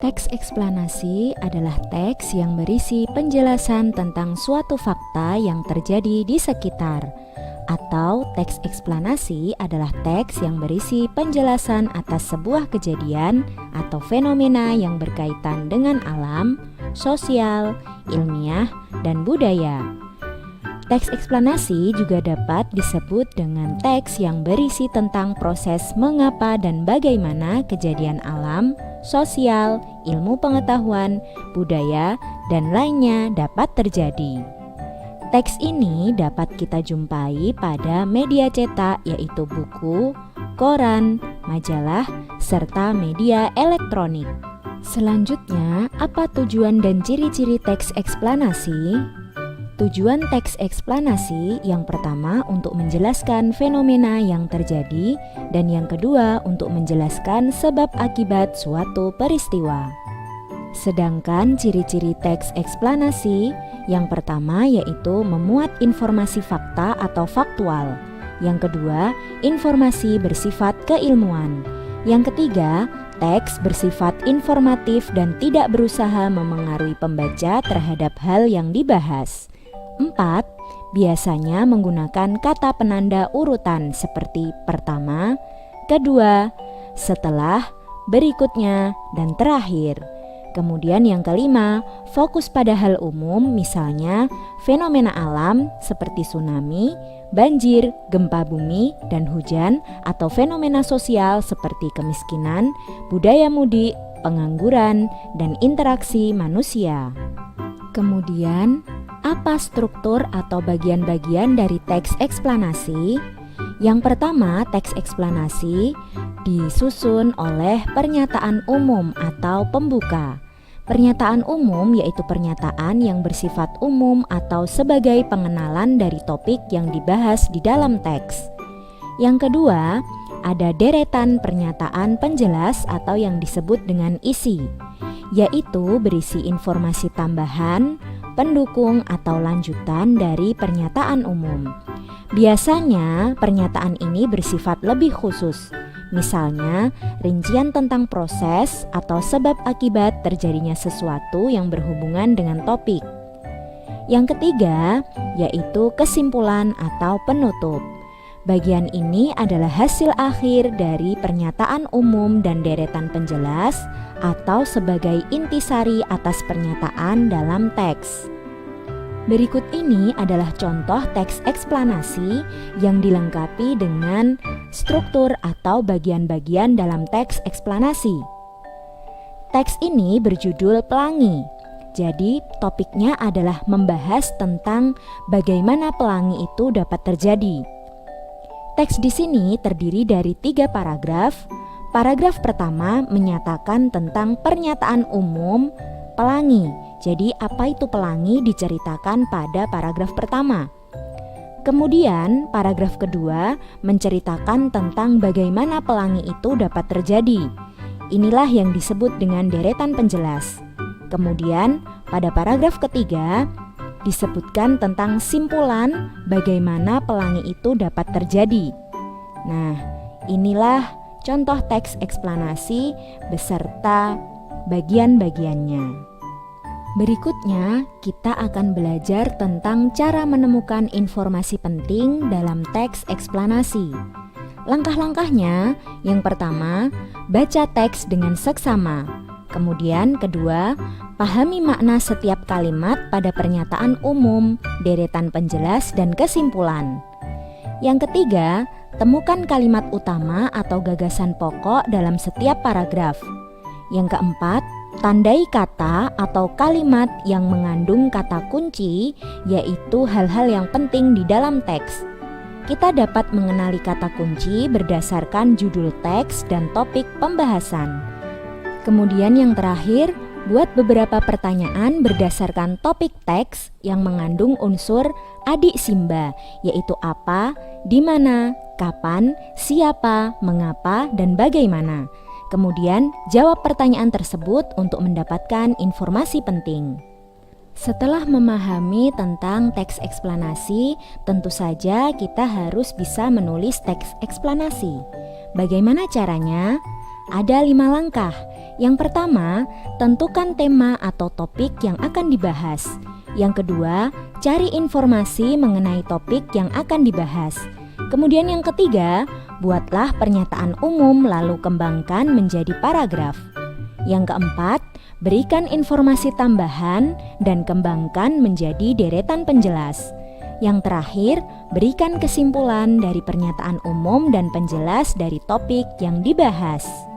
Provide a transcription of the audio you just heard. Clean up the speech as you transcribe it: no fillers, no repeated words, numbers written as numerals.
Teks eksplanasi adalah teks yang berisi penjelasan tentang suatu fakta yang terjadi di sekitar. Atau teks eksplanasi adalah teks yang berisi penjelasan atas sebuah kejadian atau fenomena yang berkaitan dengan alam, sosial, ilmiah, dan budaya. Teks eksplanasi juga dapat disebut dengan teks yang berisi tentang proses mengapa dan bagaimana kejadian alam, sosial, ilmu pengetahuan, budaya, dan lainnya dapat terjadi. Teks ini dapat kita jumpai pada media cetak yaitu buku, koran, majalah, serta media elektronik. Selanjutnya, apa tujuan dan ciri-ciri teks eksplanasi? Tujuan teks eksplanasi yang pertama untuk menjelaskan fenomena yang terjadi dan yang kedua untuk menjelaskan sebab akibat suatu peristiwa. Sedangkan ciri-ciri teks eksplanasi yang pertama yaitu memuat informasi fakta atau faktual. Yang kedua, informasi bersifat keilmuan. Yang ketiga, teks bersifat informatif dan tidak berusaha memengaruhi pembaca terhadap hal yang dibahas. 4. Biasanya menggunakan kata penanda urutan seperti pertama, kedua, setelah, berikutnya, dan terakhir. Kemudian yang kelima, fokus pada hal umum misalnya fenomena alam seperti tsunami, banjir, gempa bumi, dan hujan atau fenomena sosial seperti kemiskinan, budaya mudik, pengangguran, dan interaksi manusia. Kemudian, apa struktur atau bagian-bagian dari teks eksplanasi? Yang pertama, teks eksplanasi disusun oleh pernyataan umum atau pembuka. Pernyataan umum yaitu pernyataan yang bersifat umum atau sebagai pengenalan dari topik yang dibahas di dalam teks. Yang kedua, ada deretan pernyataan penjelas atau yang disebut dengan isi, yaitu berisi informasi tambahan, pendukung atau lanjutan dari pernyataan umum. Biasanya pernyataan ini bersifat lebih khusus, misalnya rincian tentang proses atau sebab akibat terjadinya sesuatu yang berhubungan dengan topik. Yang ketiga, yaitu kesimpulan atau penutup. Bagian ini adalah hasil akhir dari pernyataan umum dan deretan penjelas atau sebagai intisari atas pernyataan dalam teks. Berikut ini adalah contoh teks eksplanasi yang dilengkapi dengan struktur atau bagian-bagian dalam teks eksplanasi. Teks ini berjudul Pelangi. Jadi topiknya adalah membahas tentang bagaimana pelangi itu dapat terjadi. Teks di sini terdiri dari 3 paragraf. Paragraf pertama menyatakan tentang pernyataan umum pelangi. Jadi apa itu pelangi diceritakan pada paragraf pertama. Kemudian paragraf kedua menceritakan tentang bagaimana pelangi itu dapat terjadi. Inilah yang disebut dengan deretan penjelas. Kemudian pada paragraf ketiga disebutkan tentang simpulan bagaimana pelangi itu dapat terjadi. Nah, inilah contoh teks eksplanasi beserta bagian-bagiannya. Berikutnya, kita akan belajar tentang cara menemukan informasi penting dalam teks eksplanasi. Langkah-langkahnya, yang pertama, baca teks dengan seksama. Kemudian kedua, pahami makna setiap kalimat pada pernyataan umum, deretan penjelas, dan kesimpulan. Yang ketiga, temukan kalimat utama atau gagasan pokok dalam setiap paragraf. Yang keempat, tandai kata atau kalimat yang mengandung kata kunci, yaitu hal-hal yang penting di dalam teks. Kita dapat mengenali kata kunci berdasarkan judul teks dan topik pembahasan. Kemudian yang terakhir, buat beberapa pertanyaan berdasarkan topik teks yang mengandung unsur adik simba, yaitu apa, di mana, kapan, siapa, mengapa, dan bagaimana. Kemudian jawab pertanyaan tersebut untuk mendapatkan informasi penting. Setelah memahami tentang teks eksplanasi, tentu saja kita harus bisa menulis teks eksplanasi. Bagaimana caranya? Ada 5 langkah. Yang pertama, tentukan tema atau topik yang akan dibahas. Yang kedua, cari informasi mengenai topik yang akan dibahas. Kemudian yang ketiga, buatlah pernyataan umum lalu kembangkan menjadi paragraf. Yang keempat, berikan informasi tambahan dan kembangkan menjadi deretan penjelas. Yang terakhir, berikan kesimpulan dari pernyataan umum dan penjelas dari topik yang dibahas.